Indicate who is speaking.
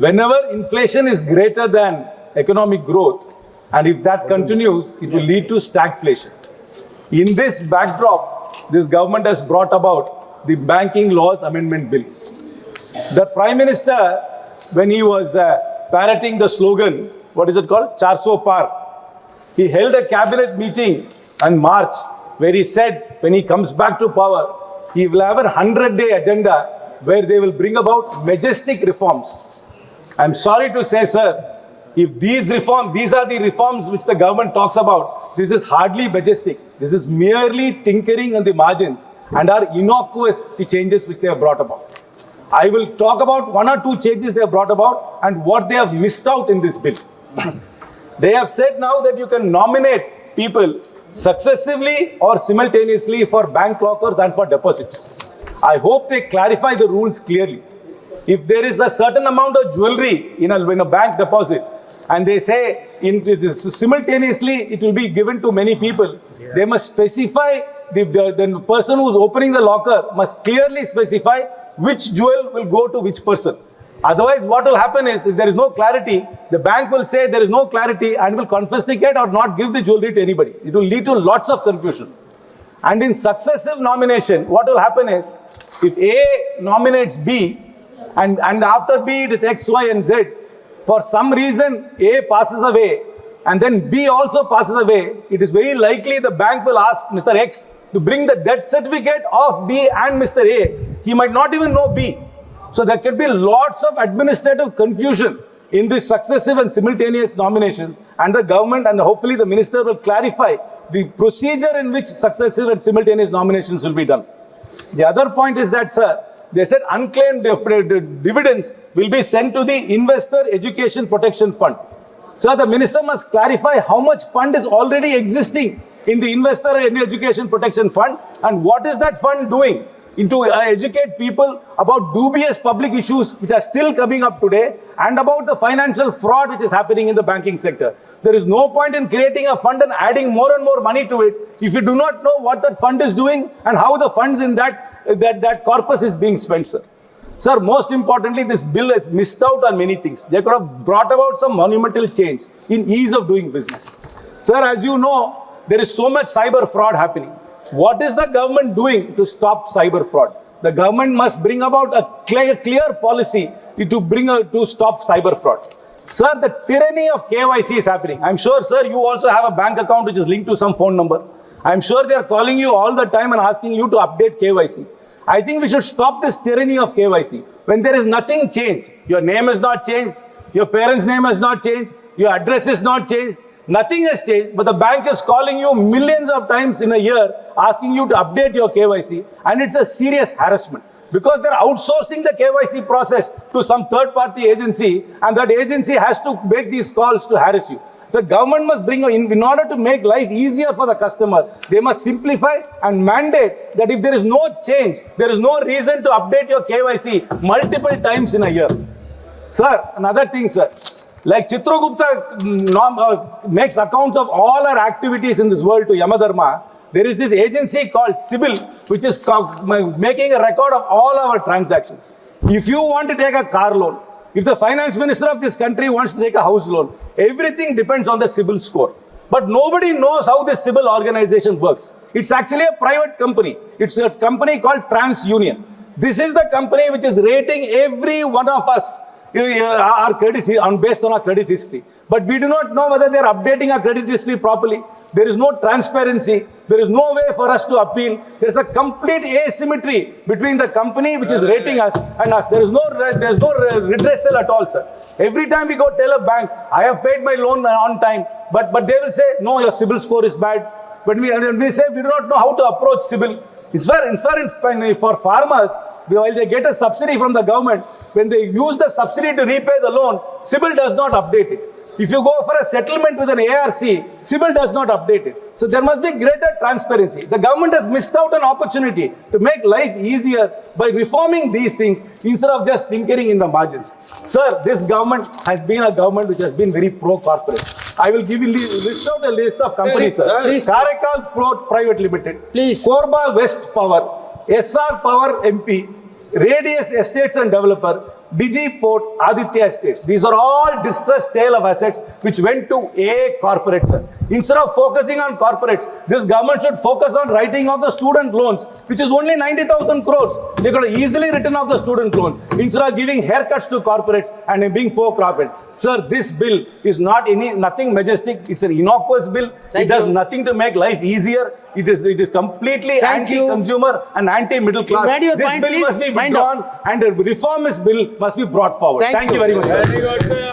Speaker 1: Whenever inflation is greater than economic growth, and if that continues, it will lead to stagflation. In this backdrop, this government has brought about the Banking Laws Amendment Bill. The Prime Minister, when he was parroting the slogan, what is it called? 400 Par. He held a cabinet meeting in March where he said when he comes back to power, he will have a 100-day agenda where they will bring about majestic reforms. I'm sorry to say, sir, if these are the reforms which the government talks about, this is hardly majestic. This is merely tinkering on the margins and are innocuous changes which they have brought about. I will talk about one or two changes they have brought about and what they have missed out in this bill. They have said now that you can nominate people successively or simultaneously for bank lockers and for deposits. I hope they clarify the rules clearly. If there is a certain amount of jewelry in a bank deposit, and they say simultaneously it will be given to many people, they must specify, the person who is opening the locker must clearly specify which jewel will go to which person. Otherwise, what will happen is, if there is no clarity, the bank will say there is no clarity and will confiscate or not give the jewelry to anybody. It will lead to lots of confusion. And in successive nomination, what will happen is, if A nominates B, and after B it is X, Y, and Z, for some reason A passes away, and then B also passes away, it is very likely the bank will ask Mr. X to bring the death certificate of B and Mr. A. He might not even know B. So there can be lots of administrative confusion in these successive and simultaneous nominations, and the government and hopefully the minister will clarify the procedure in which successive and simultaneous nominations will be done. The other point is that, sir, they said unclaimed dividends will be sent to the Investor Education Protection Fund. So the minister must clarify how much fund is already existing in the Investor Education Protection Fund and what is that fund doing to educate people about dubious public issues which are still coming up today and about the financial fraud which is happening in the banking sector. There is no point in creating a fund and adding more and more money to it if you do not know what that fund is doing and how the funds in that corpus is being spent, sir. Sir, most importantly, this bill has missed out on many things. They could have brought about some monumental change in ease of doing business. Sir, as you know, there is so much cyber fraud happening. What is the government doing to stop cyber fraud? The government must bring about a clear policy to stop cyber fraud. Sir, the tyranny of KYC is happening. I'm sure, sir, you also have a bank account which is linked to some phone number. I'm sure they are calling you all the time and asking you to update KYC. I think we should stop this tyranny of KYC. When there is nothing changed, your name is not changed, your parents' name has not changed, your address is not changed, nothing has changed, but the bank is calling you millions of times in a year, asking you to update your KYC, and it's a serious harassment. Because they're outsourcing the KYC process to some third-party agency, and that agency has to make these calls to harass you. The government must bring in order to make life easier for the customer, they must simplify and mandate that if there is no change, there is no reason to update your KYC multiple times in a year. Sir, another thing, sir. Like Chitragupta makes accounts of all our activities in this world to Yamadharma, there is this agency called CIBIL, which is making a record of all our transactions. If you want to take a car loan, if the finance minister of this country wants to take a house loan, everything depends on the CIBIL score. But nobody knows how this CIBIL organization works. It's actually a private company. It's a company called TransUnion. This is the company which is rating every one of us our credit based on our credit history. But we do not know whether they are updating our credit history properly. There is no transparency. There is no way for us to appeal. There is a complete asymmetry between the company which is rating us and us. There is no redressal at all, sir. Every time we go tell a bank, I have paid my loan on time, but they will say, no, your CIBIL score is bad. When we say we do not know how to approach CIBIL, it's fair for farmers, while they get a subsidy from the government, when they use the subsidy to repay the loan, CIBIL does not update it. If you go for a settlement with an ARC, CIBIL does not update it. So there must be greater transparency. The government has missed out an opportunity to make life easier by reforming these things instead of just tinkering in the margins. Sir, this government has been a government which has been very pro-corporate. I will give you list out a list of companies, sir. Please. Karaikal Port Private Limited. Please. Korba West Power, SR Power MP, Radius Estates and Developer, Digiport, Aditya Estates. These are all distressed sale of assets which went to a corporate, sir. Instead of focusing on corporates, this government should focus on writing off the student loans, which is only 90,000 crores. They could have easily written off the student loan instead of giving haircuts to corporates and being for-profit. Sir, this bill is nothing majestic. It's an innocuous bill. It does nothing to make life easier. It is completely anti-consumer and anti-middle class. This bill must be withdrawn and a reformist bill must be brought forward. Thank you very much, sir.